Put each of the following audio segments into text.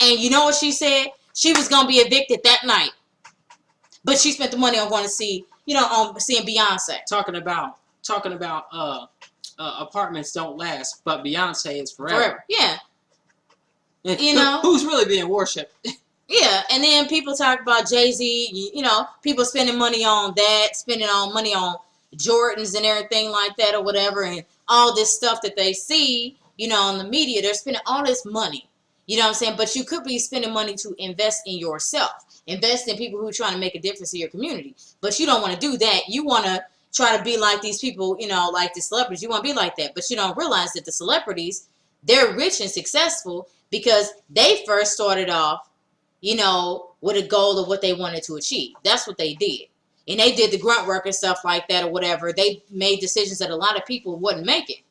And you know what she said? She was going to be evicted that night. But she spent the money on going to see, on seeing Beyonce. Talking about apartments don't last, but Beyonce is forever. Yeah. And who's really being worshipped? Yeah, and then people talk about Jay-Z, people spending money on that, spending money on Jordans and everything like that or whatever, and all this stuff that they see, on the media. They're spending all this money, you know what I'm saying? But you could be spending money to invest in yourself, invest in people who are trying to make a difference in your community. But you don't want to do that. You want to try to be like these people, like the celebrities. You want to be like that, but you don't realize that the celebrities, they're rich and successful because they first started off, with a goal of what they wanted to achieve. That's what they did. And they did the grunt work and stuff like that or whatever. They made decisions that a lot of people wouldn't make it.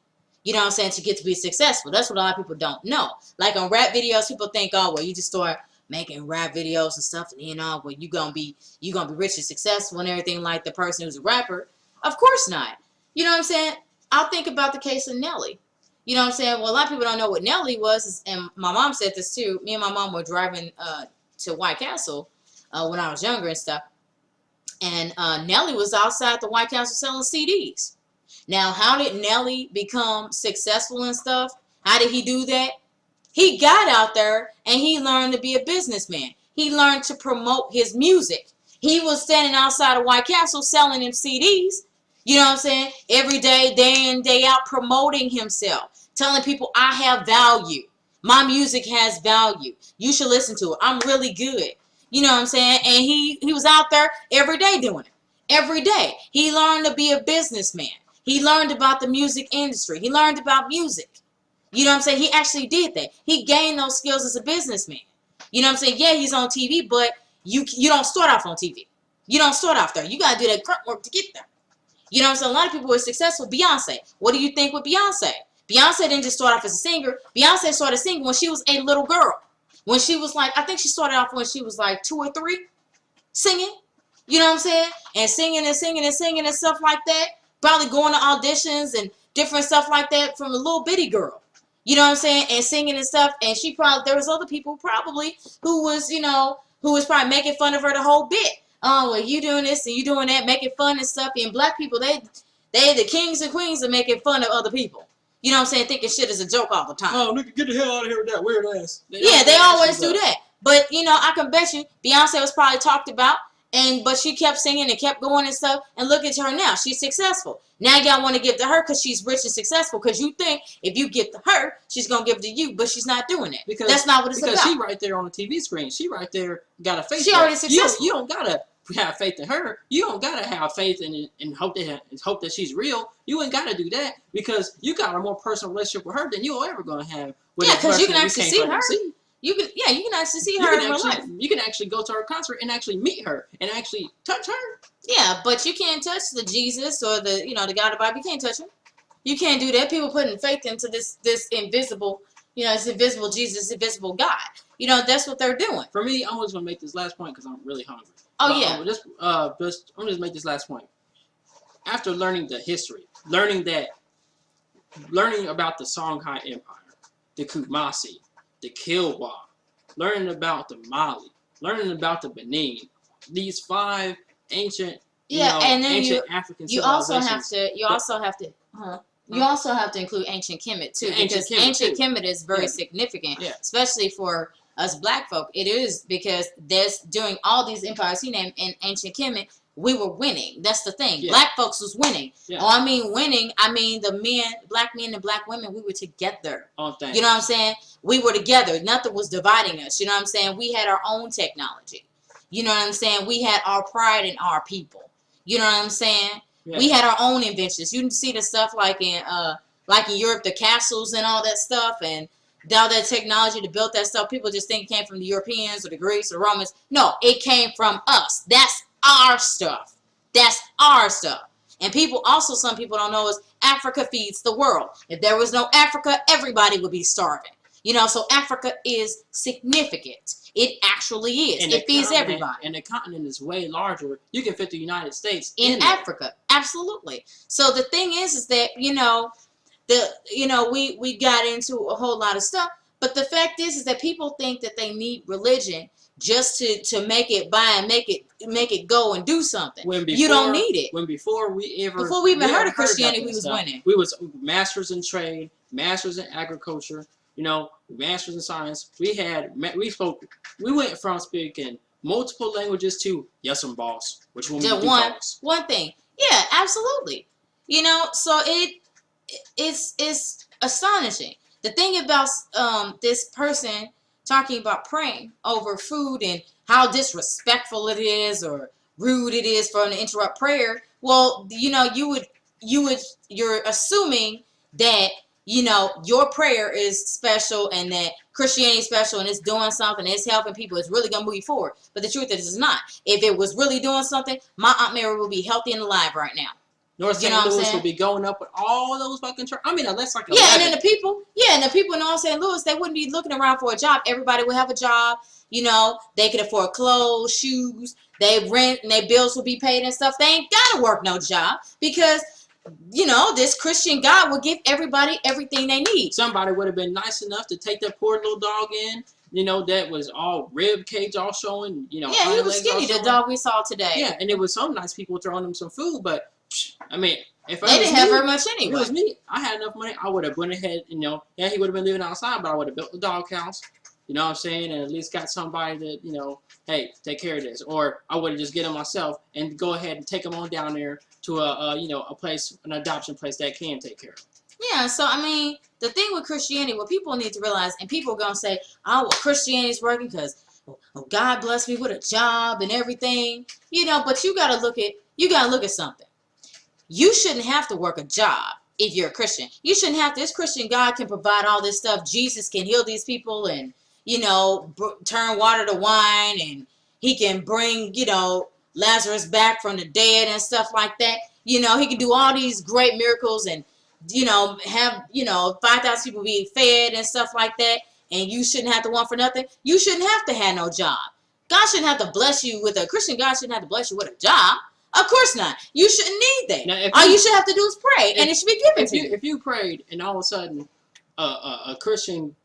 You know what I'm saying? To get to be successful. That's what a lot of people don't know. Like on rap videos, people think, oh, well, you just start making rap videos and stuff, and well, you're gonna be rich and successful and everything like the person who's a rapper. Of course not. You know what I'm saying? I'll think about the case of Nelly. You know what I'm saying? Well, a lot of people don't know what Nelly was, and my mom said this too. Me and my mom were driving to White Castle when I was younger and stuff. And Nelly was outside the White Castle selling CDs. Now, how did Nelly become successful and stuff? How did he do that? He got out there and he learned to be a businessman. He learned to promote his music. He was standing outside of White Castle selling them CDs. You know what I'm saying? Every day in, day out, promoting himself. Telling people, I have value. My music has value. You should listen to it. I'm really good. You know what I'm saying? And he was out there every day doing it. Every day. He learned to be a businessman. He learned about the music industry. He learned about music. You know what I'm saying? He actually did that. He gained those skills as a businessman. You know what I'm saying? Yeah, he's on TV, but you don't start off on TV. You don't start off there. You got to do that grunt work to get there. You know what I'm saying? A lot of people were successful. Beyonce. What do you think with Beyonce? Beyonce didn't just start off as a singer. Beyonce started singing when she was a little girl. When she was like, I think she started off when she was like 2 or 3, singing. You know what I'm saying? And singing and singing and singing and stuff like that. Probably going to auditions and different stuff like that from a little bitty girl. You know what I'm saying? And singing and stuff. And there was other people probably who was probably making fun of her the whole bit. Oh, well, you doing this and you doing that, making fun and stuff. And black people, they the kings and queens of making fun of other people. You know what I'm saying? Thinking shit is a joke all the time. Oh, nigga, get the hell out of here with that weird ass. They always do that. But, I can bet you Beyonce was probably talked about. But she kept singing and kept going and stuff. And look at her now. She's successful. Now y'all want to give to her because she's rich and successful. Because you think if you give to her, she's going to give to you. But she's not doing it. Because that's not what it's about. Because she right there on the TV screen. She right there got a faith. She already successful. You don't got to have faith in her. You don't got to have faith and hope that she's real. You ain't got to do that. Because you got a more personal relationship with her than you're ever going to have with that person. Yeah, because you can actually see her. You can actually see her in real life. You can actually go to her concert and actually meet her and actually touch her. Yeah, but you can't touch the Jesus or the the God of the Bible. You can't touch him. You can't do that. People putting faith into this invisible, this invisible Jesus, invisible God. That's what they're doing. For me, I'm just gonna make this last point because I'm really hungry. Oh yeah. I'm just make this last point. After learning the history, learning about the Songhai Empire, the Kumasi, the Kilwa, learning about the Mali, learning about the Benin, these 5 ancient, and then ancient African you also have to include ancient Kemet too, because ancient Kemet is very significant, especially for us black folk. It is because during all these empires he named in ancient Kemet, we were winning. That's the thing. Yeah. Black folks was winning. Yeah. Oh, I mean winning. I mean black men and black women, we were together. Oh, thanks. You know what I'm saying? We were together. Nothing was dividing us. You know what I'm saying? We had our own technology. You know what I'm saying? We had our pride in our people. You know what I'm saying? Yeah. We had our own inventions. You can see the stuff like in Europe, the castles and all that stuff, and all that technology to build that stuff. People just think it came from the Europeans or the Greeks or Romans. No, it came from us. That's our stuff. That's our stuff. And some people don't know is Africa feeds the world. If there was no Africa, everybody would be starving. So Africa is significant. It actually is. It feeds everybody. And the continent is way larger. You can fit the United States in Africa. Absolutely. So the thing is that, we got into a whole lot of stuff, But the fact is that people think that they need religion just to make it by and make it go and do something. You don't need it. Before we even heard of Christianity, we was winning. We was masters in trade, masters in agriculture, masters in science. We went from speaking multiple languages to yes, I'm boss, which one just one thing. Yeah, absolutely. So it's astonishing. The thing about this person talking about praying over food and how disrespectful it is or rude it is for them to interrupt prayer. Well, you're assuming that your prayer is special and that Christianity is special and it's doing something, it's helping people, it's really gonna move you forward. But the truth is, it's not. If it was really doing something, my Aunt Mary would be healthy and alive right now. North St. Louis would be going up with all those fucking church. I mean, unless like 11. And then the people in North St. Louis, they wouldn't be looking around for a job. Everybody would have a job. They could afford clothes, shoes. They rent and their bills will be paid and stuff. They ain't gotta work no job because this Christian God will give everybody everything they need. Somebody would have been nice enough to take that poor little dog in. That was all rib cage all showing. Yeah, he was skinny. The dog we saw today. Yeah, and it was some nice people throwing him some food, but. I mean, if they didn't have very much anyway. If it was me, I had enough money. I would have went ahead, he would have been living outside, but I would have built the dog house. You know what I'm saying? And at least got somebody that, hey, take care of this. Or I would have just get him myself and go ahead and take him on down there to a place, an adoption place that can take care of him. Yeah, so I mean, the thing with Christianity, what people need to realize, and people are gonna say, oh, well, Christianity's working because God blessed me with a job and everything, but you gotta look at something. You shouldn't have to work a job if you're a Christian. You shouldn't have to. This Christian God can provide all this stuff. Jesus can heal these people and, turn water to wine, and he can bring, Lazarus back from the dead and stuff like that. He can do all these great miracles and, have, 5,000 people be fed and stuff like that. And you shouldn't have to want for nothing. You shouldn't have to have no job. God shouldn't have to bless you with a Christian God shouldn't have to bless you with a job. Of course not. You shouldn't need that. Now, all you should have to do is pray, and it should be given to you. If you prayed, and all of a sudden, a Christian,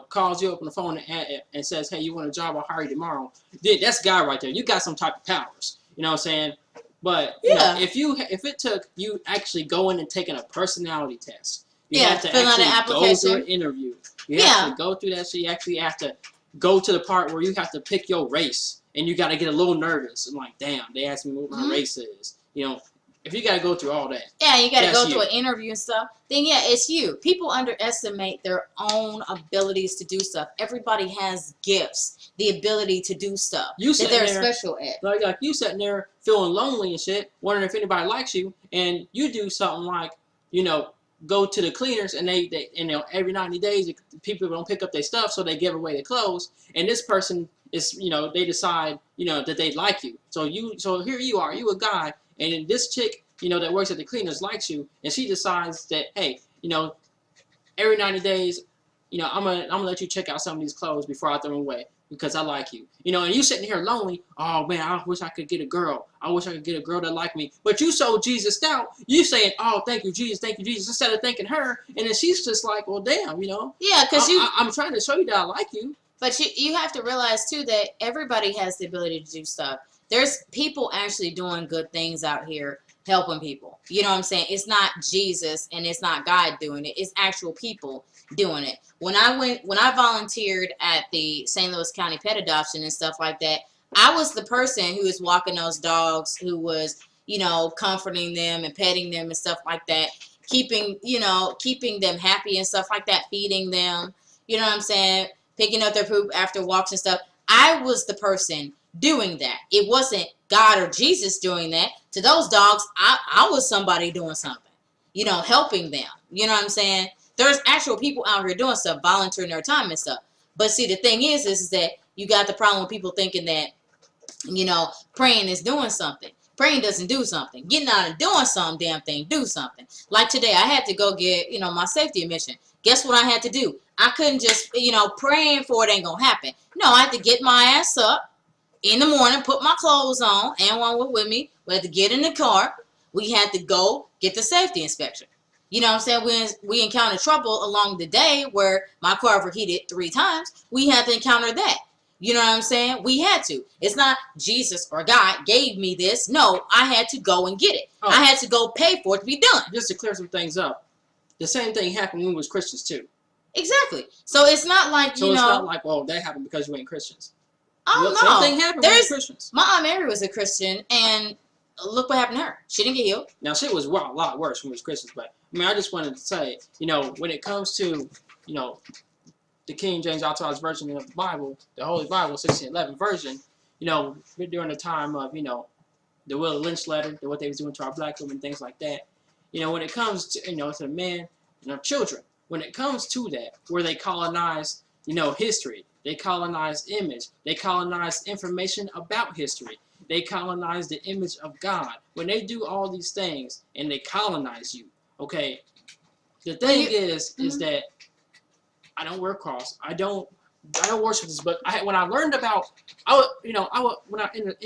calls you up on the phone and says, "Hey, you want a job? I'll hire you tomorrow." That's God right there. You got some type of powers. You know what I'm saying? But if it took you actually going and taking a personality test, you have to fill out an application, go through an interview. You have to go through that. So you actually have to go to the part where you have to pick your race. And you got to get a little nervous and like, damn, they asked me what my race is. If you got to go through all that. Yeah, you got to go through an interview and stuff. Then, it's you. People underestimate their own abilities to do stuff. Everybody has gifts, the ability to do stuff that they're special at. Like you sitting there feeling lonely and shit, wondering if anybody likes you, and you do something like, go to the cleaners and they every 90 days people don't pick up their stuff, so they give away their clothes, and this person is they decide that they like you, so here you are, you a guy, and this chick that works at the cleaners likes you, and she decides that, hey, every 90 days I'm gonna let you check out some of these clothes before I throw them away because I like you. And you sitting here lonely. Oh man, I wish I could get a girl. I wish I could get a girl that like me. But you so Jesus out. You saying, oh, thank you, Jesus, instead of thanking her. And then she's just like, well, damn, Yeah, because I'm trying to show you that I like you. But you have to realize too that everybody has the ability to do stuff. There's people actually doing good things out here, helping people. You know what I'm saying? It's not Jesus and it's not God doing it. It's actual people doing it. When I volunteered at the St. Louis County Pet Adoption and stuff like that, I was the person who was walking those dogs, who was, comforting them and petting them and stuff like that, keeping them happy and stuff like that, feeding them, you know what I'm saying, picking up their poop after walks and stuff. I was the person doing that. It wasn't God or Jesus doing that. To those dogs, I was somebody doing something, helping them. You know what I'm saying? There's actual people out here doing stuff, volunteering their time and stuff. But see, the thing is that you got the problem with people thinking that, praying is doing something. Praying doesn't do something. Getting out and doing some damn thing, do something. Like today, I had to go get, my safety admission. Guess what I had to do? I couldn't just, praying for it ain't gonna happen. No, I had to get my ass up in the morning, put my clothes on, and one was with me. We had to get in the car. We had to go get the safety inspection. You know what I'm saying? When we encounter trouble along the day where my car overheated 3 times, we had to encounter that. You know what I'm saying? We had to. It's not Jesus or God gave me this. No, I had to go and get it. Oh. I had to go pay for it to be done. Just to clear some things up, the same thing happened when we was Christians too. Exactly. So it's not like, So you it's know. not like, well, that happened because you ain't Christians. Oh, Same no. thing happened when we was Christians. My Aunt Mary was a Christian, and look what happened to her. She didn't get healed. Now, shit was a lot worse when we was Christians, but, I mean, I just wanted to say, you know, when it comes to, you know, the King James Authorized Version of the Bible, the Holy Bible, 1611 version, you know, during the time of, you know, the Willie Lynch letter, what they was doing to our black women, things like that. You know, when it comes to, you know, to the men, you know, children, when it comes to that, where they colonize, you know, history, they colonize image, they colonize information about history, they colonize the image of God. When they do all these things and they colonize you, okay, the thing is that I don't wear a cross. I don't worship this book. When I learned about, in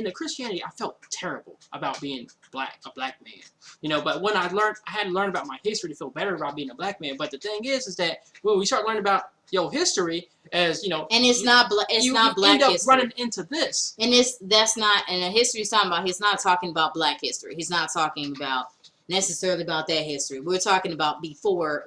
the Christianity, I felt terrible about being a black man. You know, but when I had to learn about my history to feel better about being a black man. But the thing is that when we start learning about your history, as you know, and it's not black end up history. running into this. And that's not, and the history he's talking about. He's not talking about black history. He's not talking about necessarily about that history. We're talking about before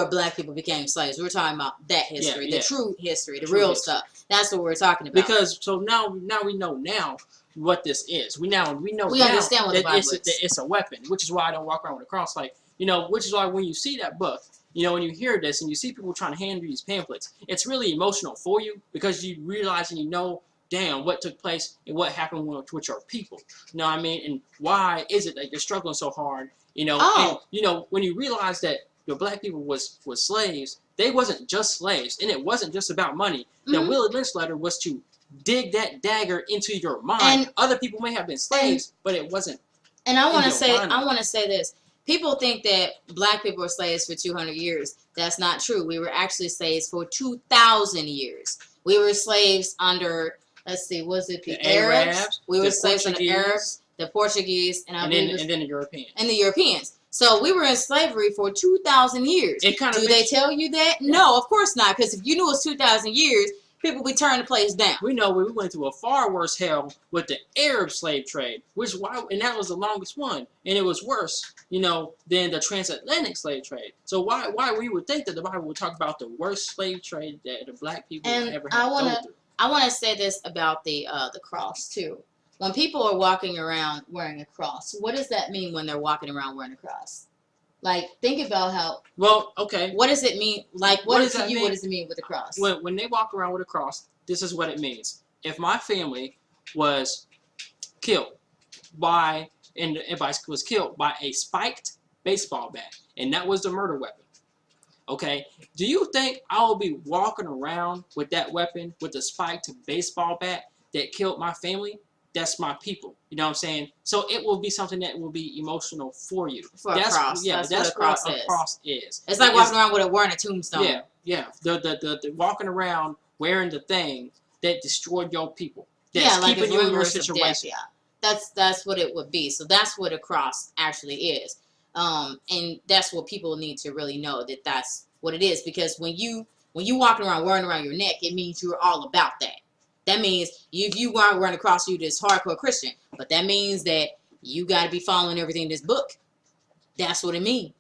black people became slaves. We're talking about that history, the true history, the real stuff. That's what we're talking about. Because so now we know what this is. We know we understand what the Bible is. It's a weapon, which is why I don't walk around with a cross. Like, you know, which is why when you see that book, you know, when you hear this and you see people trying to hand you these pamphlets, it's really emotional for you because you realize and you know, damn, what took place and what happened with your people. You know what I mean? And why is it that you're struggling so hard? You know, and, you know, when you realize that your black people was slaves, they wasn't just slaves, and it wasn't just about money. The Willie Lynch letter was to dig that dagger into your mind. And other people may have been slaves, but it wasn't. And I want to say this. People think that black people were slaves for 200 years. That's not true. We were actually slaves for 2,000 years. We were slaves under, let's see, was it the Arabs? We were slaves under the Arabs, the Portuguese, and then the Europeans. And the Europeans. So we were in slavery for 2,000 years. Do they tell you that? Yeah. No, of course not. Because if you knew it was 2,000 years, people would turn the place down. We know we went through a far worse hell with the Arab slave trade, and that was the longest one, and it was worse, you know, than the transatlantic slave trade. So why we would think that the Bible would talk about the worst slave trade that the black people ever had to go through? I want to say this about the cross too. When people are walking around wearing a cross, what does that mean when they're walking around wearing a cross? Like, think about how. Well, okay. What does it mean? Like, what does it mean with a cross? When they walk around with a cross, this is what it means. If my family was killed by a spiked baseball bat, and that was the murder weapon, okay, do you think I will be walking around with that weapon, with the spiked baseball bat that killed my family? That's my people. You know what I'm saying? So it will be something that will be emotional for you. That's a cross. Yeah, that's what a cross is. It's like walking around wearing a tombstone. Yeah, yeah. The walking around wearing the thing that destroyed your people. That's keeping you in your situation. That's what it would be. So that's what a cross actually is. And that's what people need to really know, that that's what it is. Because when you walking around wearing around your neck, it means you're all about that. That means if you weren't running across you this hardcore Christian, but that means that you got to be following everything in this book. That's what it means,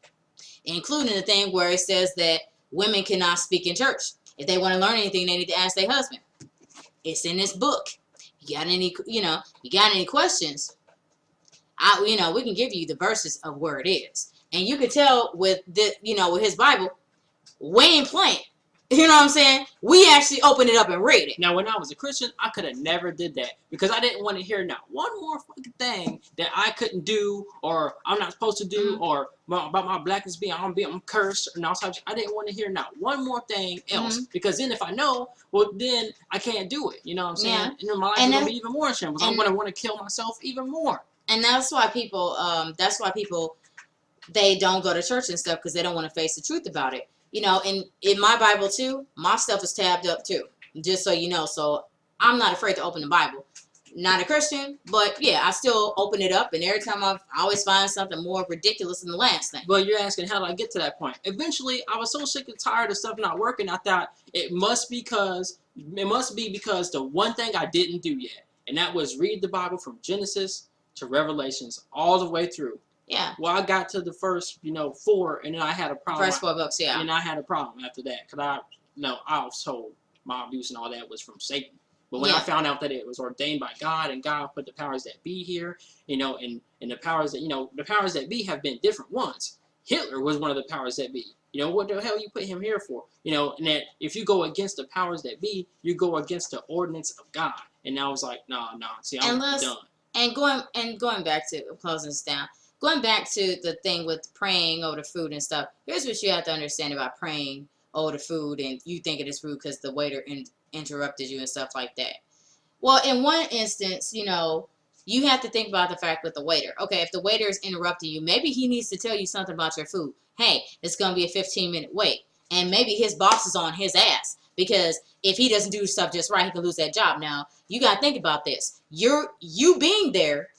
including the thing where it says that women cannot speak in church. If they want to learn anything, they need to ask their husband. It's in this book. You got any questions? We can give you the verses of where it is, and you could tell with with his Bible, we ain't playing. You know what I'm saying? We actually opened it up and read it. Now, when I was a Christian, I could have never did that because I didn't want to hear not one more fucking thing that I couldn't do or I'm not supposed to do or about my blackness being I'm cursed and all types. I didn't want to hear not one more thing else because then if I know, well, then I can't do it. You know what I'm saying? Yeah. And then my life is going to be even more in shambles. I'm going to want to kill myself even more. And that's why people, they don't go to church and stuff because they don't want to face the truth about it. You know, and in my Bible too, my stuff is tabbed up too, just so you know. So I'm not afraid to open the Bible. not a Christian, but yeah, I still open it up, and every time I always find something more ridiculous than the last thing. But you're asking, how did I get to that point? Eventually, I was so sick and tired of stuff not working. I thought it must be because the one thing I didn't do yet, and that was read the Bible from Genesis to Revelations all the way through. Yeah. Well, I got to the first, 4, and then I had a problem. First 4 books, yeah. And I had a problem after that, because I was told my abuse and all that was from Satan. But when I found out that it was ordained by God, and God put the powers that be here, and the powers that, the powers that be have been different ones. Hitler was one of the powers that be. What the hell you put him here for? And that if you go against the powers that be, you go against the ordinance of God. And I was like, nah, see, I'm done. And going back to closing this down, going back to the thing with praying over the food and stuff, here's what you have to understand about praying over the food, and you think it is rude because the waiter interrupted you and stuff like that. Well, in one instance, you have to think about the fact with the waiter. Okay, if the waiter is interrupting you, maybe he needs to tell you something about your food. Hey, it's going to be a 15-minute wait. And maybe his boss is on his ass, because if he doesn't do stuff just right, he can lose that job. Now, you got to think about this. You being there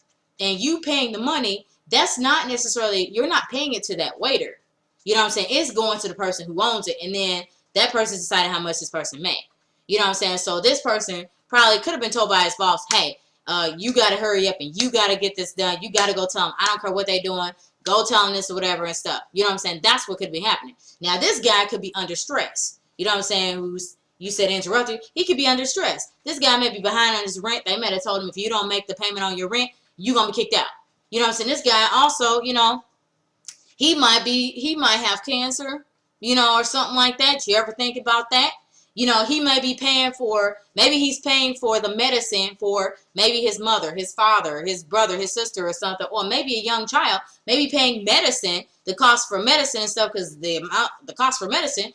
and you paying the money, that's not necessarily, you're not paying it to that waiter. You know what I'm saying? It's going to the person who owns it, and then that person decided how much this person made. You know what I'm saying? So this person probably could have been told by his boss, hey, you got to hurry up and you got to get this done. You got to go tell them, I don't care what they're doing. Go tell them this or whatever and stuff. You know what I'm saying? That's what could be happening. Now, this guy could be under stress. You know what I'm saying? You said interrupted. He could be under stress. This guy may be behind on his rent. They might have told him, if you don't make the payment on your rent, you're going to be kicked out. You know what I'm saying? This guy also, he might have cancer, or something like that. You ever think about that? He may be maybe he's paying for the medicine for maybe his mother, his father, his brother, his sister or something, or maybe a young child, maybe paying medicine, the cost for medicine and stuff, because the cost for medicine,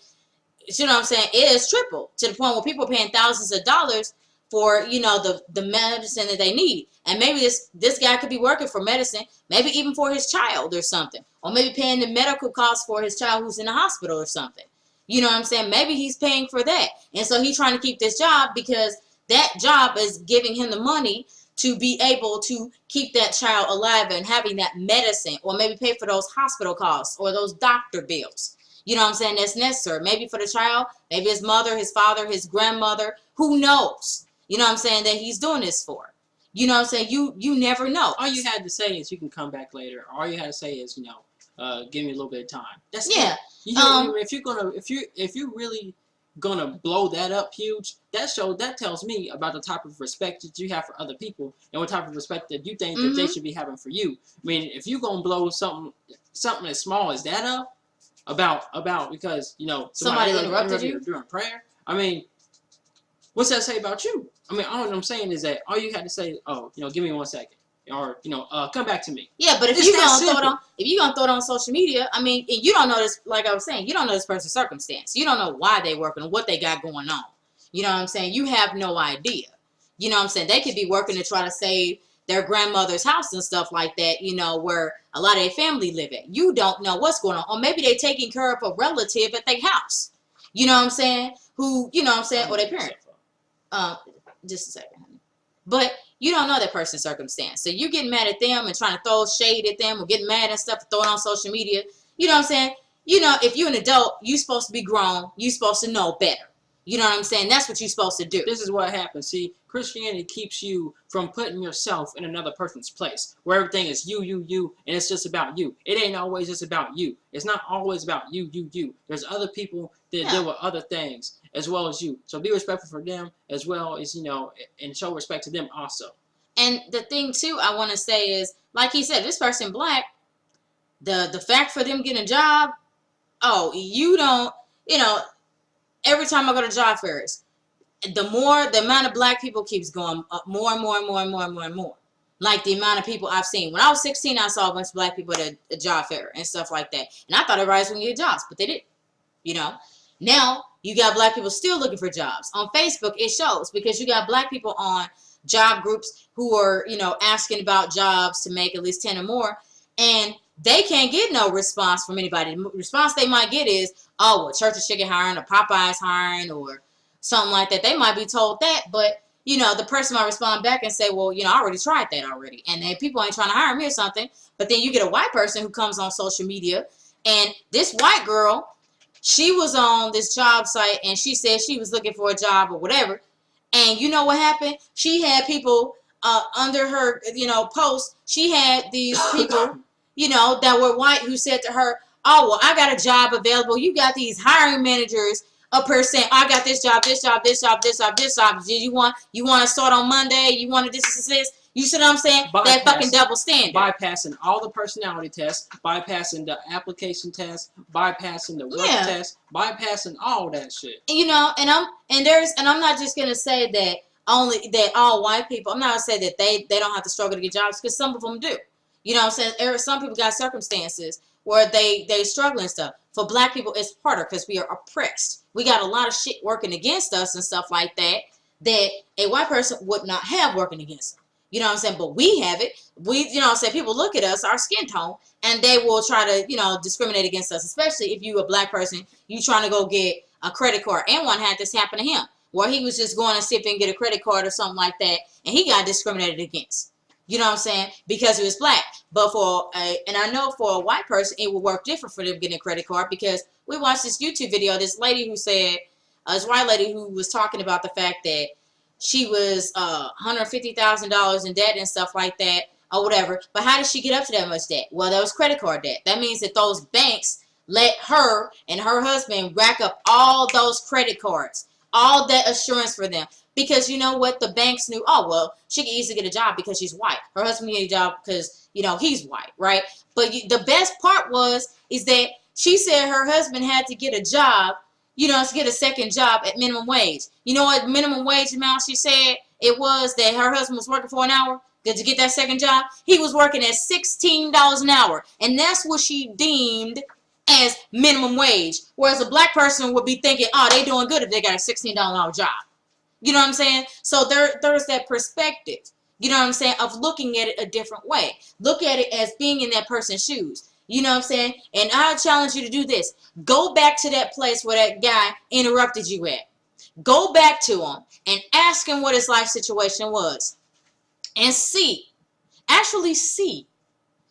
you know what I'm saying, is triple, to the point where people are paying thousands of dollars for, the medicine that they need. And maybe this guy could be working for medicine, maybe even for his child or something, or maybe paying the medical costs for his child who's in the hospital or something. You know what I'm saying? Maybe he's paying for that. And so he's trying to keep this job because that job is giving him the money to be able to keep that child alive and having that medicine, or maybe pay for those hospital costs or those doctor bills. You know what I'm saying? That's necessary. Maybe for the child, maybe his mother, his father, his grandmother, who knows? You know what I'm saying? That he's doing this for. You know what I'm saying? You never know. All you had to say is you can come back later. All you had to say is, give me a little bit of time. That's yeah. It. If you're really gonna blow that up huge, that tells me about the type of respect that you have for other people and what type of respect that you think that they should be having for you. I mean, if you're gonna blow something as small as that up about because somebody interrupted you during prayer, I mean, what's that say about you? I mean, all I'm saying is that all you had to say, give me 1 second. Or come back to me. Yeah, but if you're gonna throw it on social media, I mean, and you don't know this, like I was saying, you don't know this person's circumstance. You don't know why they working, what they got going on. You know what I'm saying? You have no idea. You know what I'm saying? They could be working to try to save their grandmother's house and stuff like that. Where a lot of their family live at. You don't know what's going on, or maybe they're taking care of a relative at their house. You know what I'm saying? Who, or their parent. Just a second, honey. But you don't know that person's circumstance. So you're getting mad at them and trying to throw shade at them or getting mad and stuff, throw it on social media. You know what I'm saying? If you're an adult, you're supposed to be grown. You're supposed to know better. You know what I'm saying? That's what you're supposed to do. This is what happens. See, Christianity keeps you from putting yourself in another person's place, where everything is you, and it's just about you. It ain't always just about you. It's not always about you. There's other people that deal with other things as well as you. So be respectful for them as well as, and show respect to them also. And the thing, too, I want to say is, like he said, this person black, the fact for them getting a job, you don't, every time I go to job fairs, the amount of black people keeps going up more and more and more and more and more and more. Like the amount of people I've seen. When I was 16, I saw a bunch of black people at a job fair and stuff like that. And I thought everybody was going to get jobs, but they didn't. Now, you got black people still looking for jobs. On Facebook, it shows, because you got black people on job groups who are, asking about jobs to make at least 10 or more. And they can't get no response from anybody. The response they might get is, Church of Chicken hiring, or Popeye's hiring, or something like that. They might be told that, but the person might respond back and say, well, I already tried that already. And then people ain't trying to hire me or something. But then you get a white person who comes on social media, and this white girl, she was on this job site and she said she was looking for a job or whatever. And you know what happened? She had people under her, post. She had these people, that were white who said to her, oh, well, I got a job available. You got these hiring managers up here saying, I got this job, this job, this job, this job, this job. Did you want to start on Monday? You want to this? You see what I'm saying? That fucking double standard. Bypassing all the personality tests, bypassing the application test, bypassing the work test, bypassing all that shit. And I'm not just gonna say that all white people. I'm not gonna say that they don't have to struggle to get jobs, because some of them do. You know what I'm saying? Some people got circumstances where they struggle and stuff. For black people, it's harder because we are oppressed. We got a lot of shit working against us and stuff like that a white person would not have working against them. You know what I'm saying? But we have it. People look at us, our skin tone, and they will try to, discriminate against us, especially if you a black person, you trying to go get a credit card. And one had this happen to him, where he was just going to see if he can get a credit card or something like that, and he got discriminated against. You know what I'm saying? Because he was black. But and I know for a white person, it would work different for them getting a credit card, because we watched this YouTube video, this lady who said, this white lady who was talking about the fact that she was $150,000 in debt and stuff like that, or whatever. But how did she get up to that much debt? Well, that was credit card debt. That means that those banks let her and her husband rack up all those credit cards, all that assurance for them. Because you know what? The banks knew, oh, well, she can easily get a job because she's white. Her husband get a job because, he's white, right? But the best part is that she said her husband had to get a job, to get a second job at minimum wage. You know what minimum wage amount she said it was that her husband was working for an hour? To get that second job? He was working at $16 an hour. And that's what she deemed as minimum wage. Whereas a black person would be thinking, oh, they doing good if they got a $16 an hour job. You know what I'm saying? So there's that perspective, you know what I'm saying, of looking at it a different way. Look at it as being in that person's shoes. You know what I'm saying? And I challenge you to do this. Go back to that place where that guy interrupted you at. Go back to him and ask him what his life situation was. And actually see,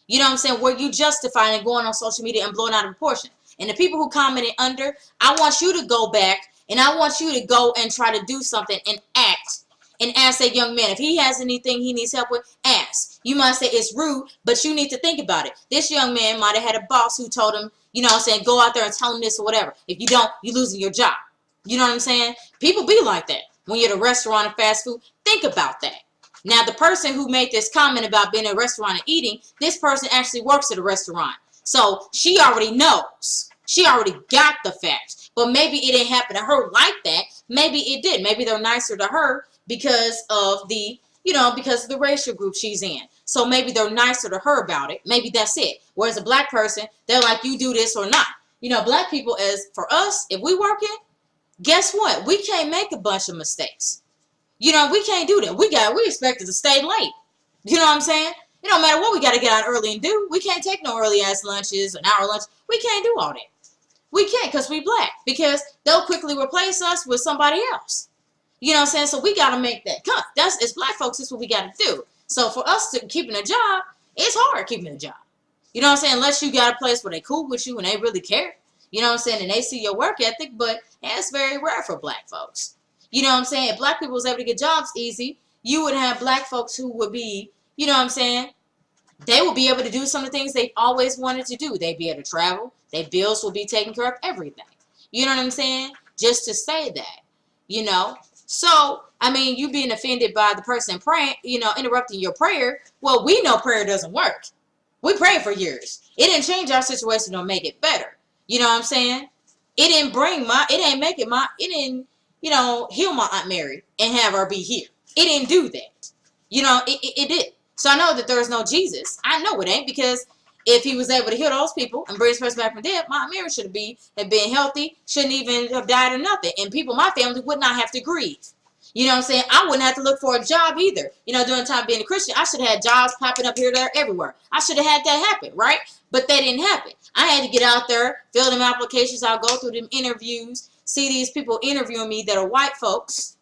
you know what I'm saying, where you justify and going on social media and blowing out of proportion. And the people who commented under, I want you to go back and I want you to go and try to do something and act. And ask that young man if he has anything he needs help with, ask. You might say it's rude, but you need to think about it. This young man might have had a boss who told him, go out there and tell him this or whatever. If you don't, you're losing your job. You know what I'm saying? People be like that. When you're at a restaurant and fast food, think about that. Now, the person who made this comment about being in a restaurant and eating, this person actually works at a restaurant. So she already knows. She already got the facts. But maybe it didn't happen to her like that. Maybe it did. Maybe they're nicer to her because of the racial group she's in. So maybe they're nicer to her about it. Maybe that's it. Whereas a black person, they're like, you do this or not. Black people, for us, if we working, guess what? We can't make a bunch of mistakes. We can't do that. We expected to stay late. You know what I'm saying? It don't matter what we got to get out early and do. We can't take no early ass lunches, an hour lunch. We can't do all that. We can't because we black. Because they'll quickly replace us with somebody else. You know what I'm saying? So we got to make that cut. As black folks, that's what we got to do. So for us to keeping a job, it's hard keeping a job. You know what I'm saying? Unless you got a place where they cool with you and they really care. You know what I'm saying? And they see your work ethic, but that's very rare for black folks. You know what I'm saying? If black people was able to get jobs easy, you would have black folks who would be, you know what I'm saying? They would be able to do some of the things they've always wanted to do. They'd be able to travel. Their bills will be taken care of, everything. You know what I'm saying? Just to say that, So, you being offended by the person praying, interrupting your prayer. Well, we know prayer doesn't work. We prayed for years. It didn't change our situation or make it better. You know what I'm saying? It didn't heal my Aunt Mary and have her be here. It didn't do that. It did. So I know that there is no Jesus. I know it ain't, because if he was able to heal those people and bring this person back from dead, my Aunt Mary should have been healthy, shouldn't even have died or nothing. And people in my family would not have to grieve. You know what I'm saying? I wouldn't have to look for a job either. During the time of being a Christian, I should have had jobs popping up here, there, everywhere. I should have had that happen, right? But that didn't happen. I had to get out there, fill them applications, I'll go through them interviews, see these people interviewing me that are white folks,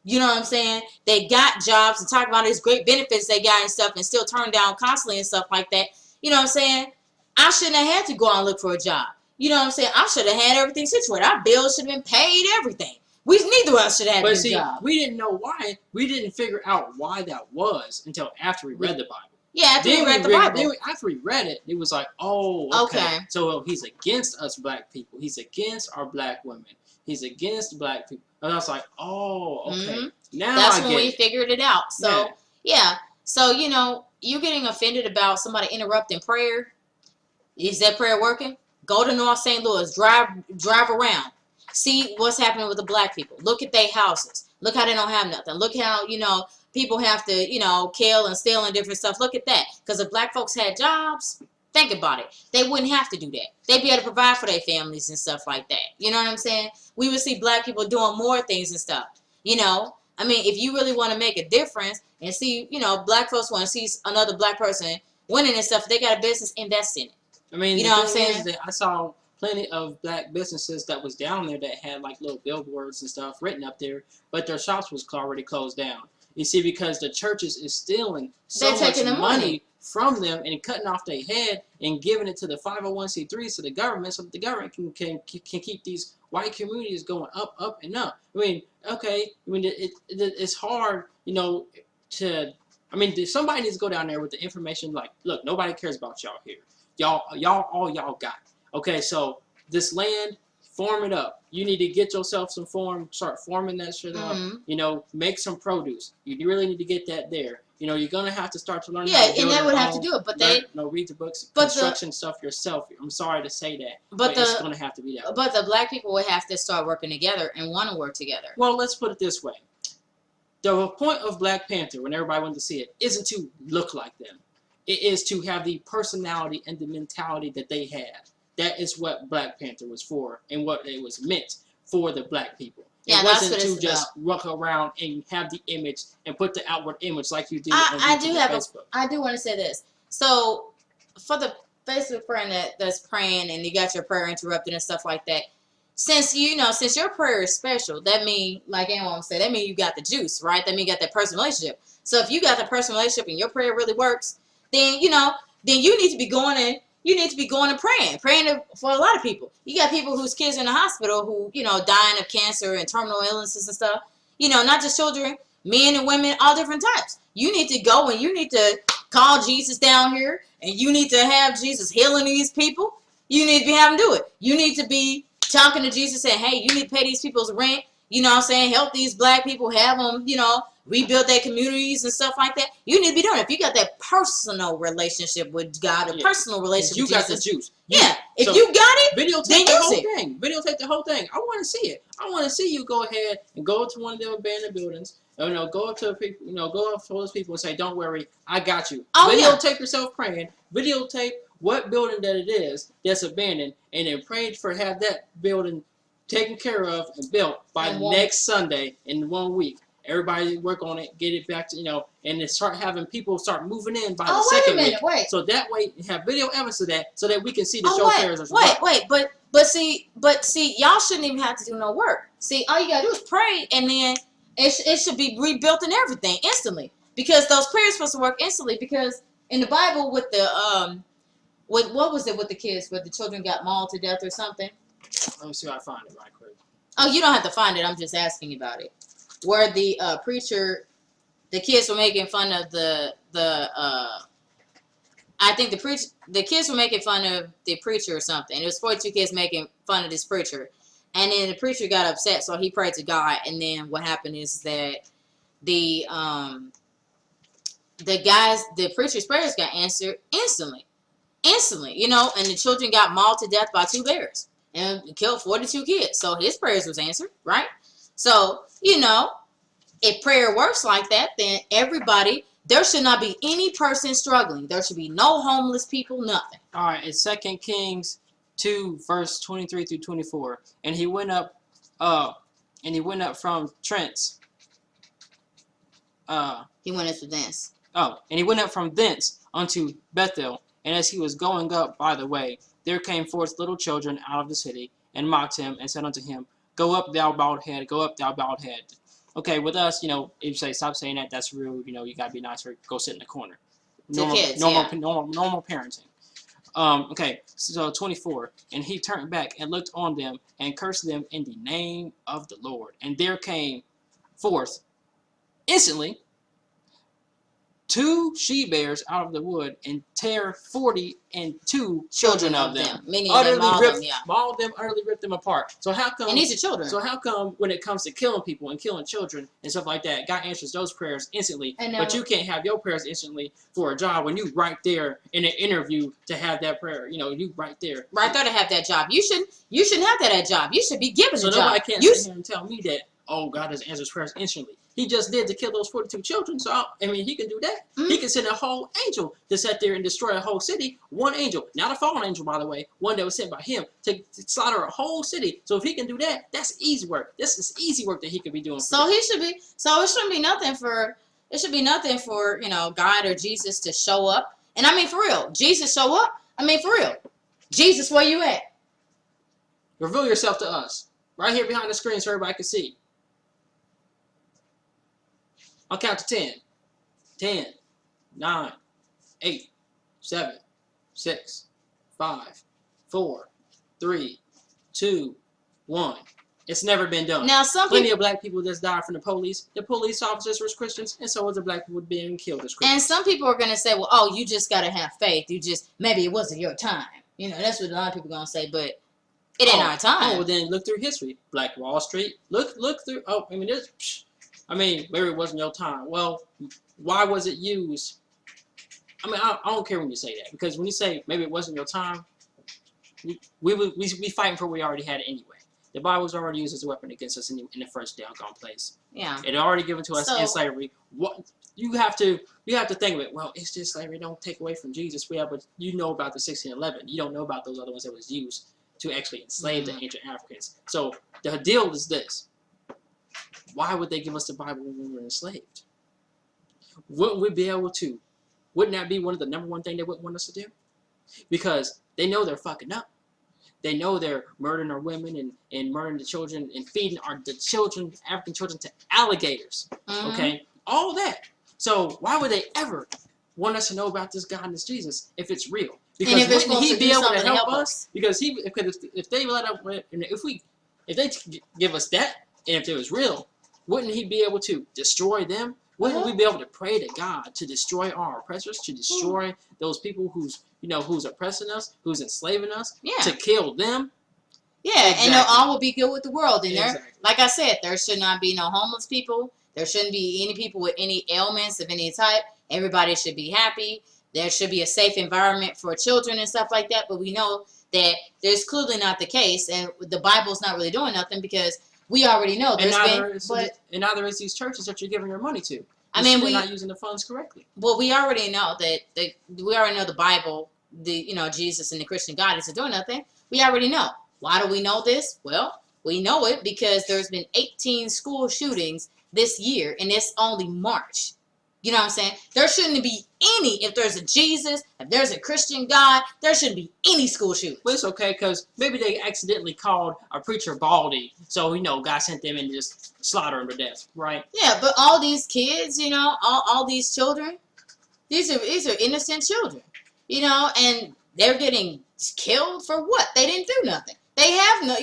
You know what I'm saying? They got jobs and talk about these great benefits they got and stuff and still turn down constantly and stuff like that. You know what I'm saying? I shouldn't have had to go out and look for a job. You know what I'm saying? I should have had everything situated. Our bills should have been paid, everything. Neither of us should have had a job. We didn't know why. We didn't figure out why that was until after we read the Bible. Yeah, after we read the Bible. After we read it, it was like, oh, okay. So he's against us black people. He's against our black women. He's against black people. And I was like, oh, okay. Now that's when we figured it out. So, yeah. So, you know, you getting offended about somebody interrupting prayer. Is that prayer working? Go to North St. Louis. Drive around. See what's happening with the black people. Look at their houses. Look how they don't have nothing. Look how, you know, people have to, you know, kill and steal and different stuff. Look at that. Because if black folks had jobs, think about it. They wouldn't have to do that. They'd be able to provide for their families and stuff like that. You know what I'm saying? We would see black people doing more things and stuff. You know? I mean, if you really want to make a difference and see, you know, black folks want to see another black person winning and stuff, they got a business, invest in it. I mean, you know what I'm saying? I saw plenty of black businesses that was down there that had like little billboards and stuff written up there, but their shops was already closed down. You see, because the churches is stealing so much money from them and cutting off their head and giving it to the 501c3s to the government, so that the government can keep these white communities going up and up. I mean, okay, I mean it's hard, you know, to. I mean, somebody needs to go down there with the information. Like, look, nobody cares about y'all here. Y'all, all y'all got. Okay, so this land, form it up. You need to get yourself some form, start forming that shit up. You know, make some produce. You really need to get that there. You know, you're gonna have to start to learn. Yeah, and they would have to do it, but read the books, construction stuff yourself. I'm sorry to say that, but it's gonna have to be that. But the black people would have to start working together and want to work together. Well, let's put it this way: the point of Black Panther, when everybody went to see it, isn't to look like them. It is to have the personality and the mentality that they had. That is what Black Panther was for, and what it was meant for the black people. Yeah, it wasn't that's what to just walk around and have the image and put the outward image like you do on Facebook. I do want to say this. So, for the Facebook friend that's praying and you got your prayer interrupted and stuff like that, since your prayer is special, that means, like anyone say, that means you got the juice, right? That means you got that personal relationship. So if you got the personal relationship and your prayer really works, then you need to be going and praying for a lot of people. You got people whose kids are in the hospital who, you know, dying of cancer and terminal illnesses and stuff. You know, not just children, men and women, all different types. You need to go and you need to call Jesus down here, and you need to have Jesus healing these people. You need to be having them do it. You need to be talking to Jesus saying, hey, you need to pay these people's rent. You know what I'm saying? Help these black people, have them, you know, rebuild their communities and stuff like that. You need to be doing it. If you got that personal relationship with God, a personal relationship with Jesus. You got the juice. Yeah. If you got it, videotape the whole thing. Videotape the whole thing. I want to see it. I want to see you go ahead and go to one of them abandoned buildings. You know, go up to people, you know, go up to those people and say, don't worry, I got you. Videotape yourself praying. Videotape what building that it is that's abandoned, and then pray for have that building taken care of and built by next Sunday in 1 week. Everybody work on it, get it back to, you know, and then start having people start moving in by the second week. Wait. So that way you have video evidence of that, so that we can see the show players as well. But see, y'all shouldn't even have to do no work. See, all you gotta do is pray, and then it should be rebuilt and everything instantly, because those prayers supposed to work instantly. Because in the Bible, with the what was it with the kids, where the children got mauled to death or something? Let me see if I find it right quick. Oh, you don't have to find it. I'm just asking about it. Where the preacher, the kids were making fun of I think the kids were making fun of the preacher or something. It was 42 kids making fun of this preacher, and then the preacher got upset, so he prayed to God. And then what happened is that the preacher's prayers got answered instantly, you know, and the children got mauled to death by 2 bears and killed 42 kids. So his prayers was answered, right? So, you know, if prayer works like that, then there should not be any person struggling. There should be no homeless people, nothing. All right, it's 2 Kings 2, verse 23 through 24. And he went up from Trent's. He went up to thence. Oh, and he went up from thence unto Bethel. And as he was going up by the way, there came forth little children out of the city, and mocked him, and said unto him, Go up, thou bald head, go up, thou bald head. Okay, with us, you know, if you say stop saying that, that's rude. You know, you gotta be nicer. Go sit in the corner. To kids, yeah. Normal parenting. Okay, so 24. And he turned back and looked on them and cursed them in the name of the Lord. And there came forth instantly 2 she-bears out of the wood and tear 42 children of them. Meaning Utterly they mauled ripped them, yeah. mauled them, utterly ripped them apart. So how come? And these are children. So how come when it comes to killing people and killing children and stuff like that, God answers those prayers instantly, but you can't have your prayers instantly for a job when you right there in an interview to have that prayer? You know, you right there. Right there to have that job. You shouldn't have that job. You should be given the job. So nobody can't sit here and tell me that, oh, God doesn't answer prayers instantly. He just did to kill those 42 children. So, I mean, he can do that. Mm-hmm. He can send a whole angel to sit there and destroy a whole city. One angel, not a fallen angel, by the way, one that was sent by him to slaughter a whole city. So if he can do that, that's easy work. This is easy work that he could be doing. So it shouldn't be nothing for, you know, God or Jesus to show up. And I mean, for real, Jesus show up. I mean, for real, Jesus, where you at? Reveal yourself to us. Right here behind the screen so everybody can see. I'll count to 10. 10, 9, 8, 7, 6, 5, 4, 3, 2, 1. It's never been done. Now, plenty of black people just died from the police. The police officers were Christians, and so was the black people being killed as Christians. And some people are going to say, well, oh, you just got to have faith. Maybe it wasn't your time. You know, that's what a lot of people are going to say, but it ain't our time. Oh, well, then look through history. Black Wall Street. Look through, maybe it wasn't your time. Well, why was it used? I mean, I don't care when you say that, because when you say maybe it wasn't your time, we fighting for what we already had anyway. The Bible was already used as a weapon against us in the first doggone place. Yeah. It already given to us in slavery. What you have to think of it. Well, it's just slavery. Don't take away from Jesus. But you know about the 1611. You don't know about those other ones that was used to actually enslave the ancient Africans. So the deal is this. Why would they give us the Bible when we were enslaved? Wouldn't we be able to? Wouldn't that be one of the number one thing they wouldn't want us to do? Because they know they're fucking up. They know they're murdering our women and murdering the children and feeding the children, African children, to alligators. Mm-hmm. Okay? All that. So why would they ever want us to know about this God and this Jesus if it's real? Because wouldn't he be able to help us? Because if they let up, if they give us that, and if it was real, wouldn't he be able to destroy them? Wouldn't we be able to pray to God to destroy our oppressors, to destroy those people who's oppressing us, who's enslaving us, to kill them? Yeah, exactly. And all will be good with the world. And like I said, there should not be no homeless people. There shouldn't be any people with any ailments of any type. Everybody should be happy. There should be a safe environment for children and stuff like that. But we know that there's clearly not the case, and the Bible's not really doing nothing because we already know there's and neither is these churches that you're giving your money to. We're not using the funds correctly. Well, we already know that the Bible, Jesus and the Christian God isn't doing nothing. We already know. Why do we know this? Well, we know it because there's been 18 school shootings this year, and it's only March. You know what I'm saying? There shouldn't be any, if there's a Jesus, if there's a Christian God, there shouldn't be any school shootings. Well, it's okay, because maybe they accidentally called a preacher Baldy, so, God sent them and just slaughter him to death, right? Yeah, but all these kids, all these children, these are innocent children, and they're getting killed for what? They didn't do nothing. They have no,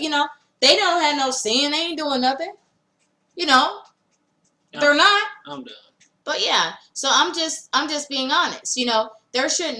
they don't have no sin. They ain't doing nothing. They're not. I'm done. But yeah, so I'm just being honest. There should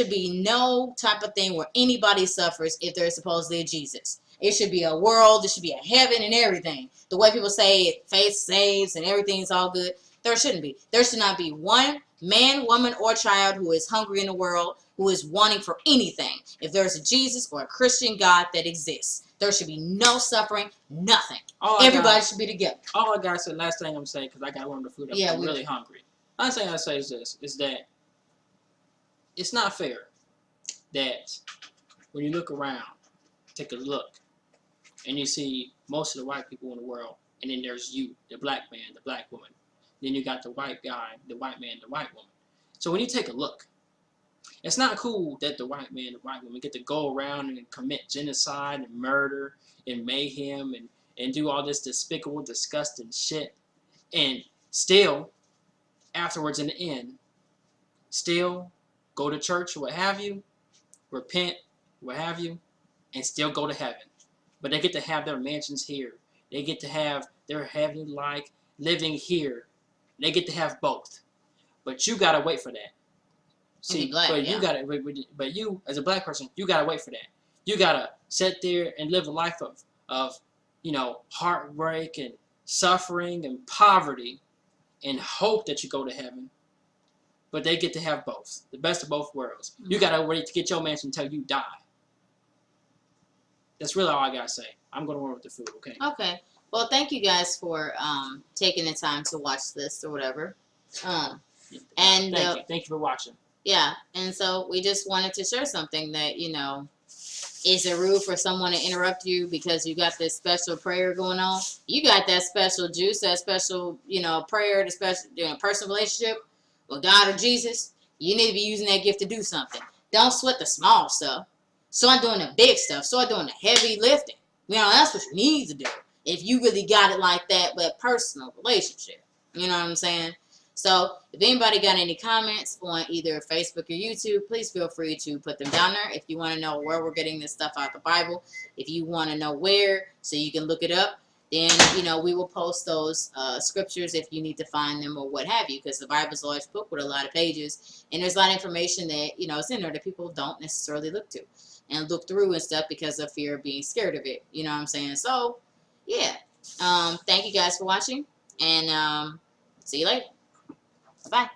be no type of thing where anybody suffers if there's supposedly a Jesus. It should be a world, it should be a heaven and everything. The way people say faith saves and everything's all good. There shouldn't be. There should not be one man, woman, or child who is hungry in the world, who is wanting for anything. If there's a Jesus or a Christian God that exists, there should be no suffering, nothing. Everybody should be together. All I got to say, last thing I'm saying, because I got to warm the food up. I'm really hungry. Last thing I say is this, is that it's not fair that when you look around, take a look, and you see most of the white people in the world, and then there's you, the black man, the black woman. Then you got the white guy, the white man, the white woman. So when you take a look, it's not cool that the white man, the white woman get to go around and commit genocide and murder and mayhem and do all this despicable, disgusting shit, and still, afterwards in the end, still go to church or what have you, repent, what have you, and still go to heaven. But they get to have their mansions here. They get to have their heavenly-like living here. They get to have both. But you gotta wait for that. See, black, but yeah. you gotta, but you as a black person, you gotta wait for that. You gotta sit there and live a life of heartbreak and suffering and poverty, and hope that you go to heaven. But they get to have both, the best of both worlds. You gotta wait to get your mansion until you die. That's really all I gotta say. I'm gonna work with the food, okay? Okay. Well, thank you guys for taking the time to watch this or whatever. And Thank you for watching. yeah, and so we just wanted to share something that, is it rude for someone to interrupt you because you got this special prayer going on? You got that special juice, that special, prayer, the special, personal relationship with God or Jesus. You need to be using that gift to do something. Don't sweat the small stuff. Start doing the big stuff. Start doing the heavy lifting. That's what you need to do. If you really got it like that, but personal relationship. You know what I'm saying? So, if anybody got any comments on either Facebook or YouTube, please feel free to put them down there. If you want to know where we're getting this stuff out of the Bible, if you want to know where, so you can look it up, then, we will post those scriptures if you need to find them or what have you, because the Bible's a large book with a lot of pages, and there's a lot of information that, is in there that people don't necessarily look to and look through and stuff because of fear of being scared of it. You know what I'm saying? So, yeah. Thank you guys for watching, and see you later. Bye.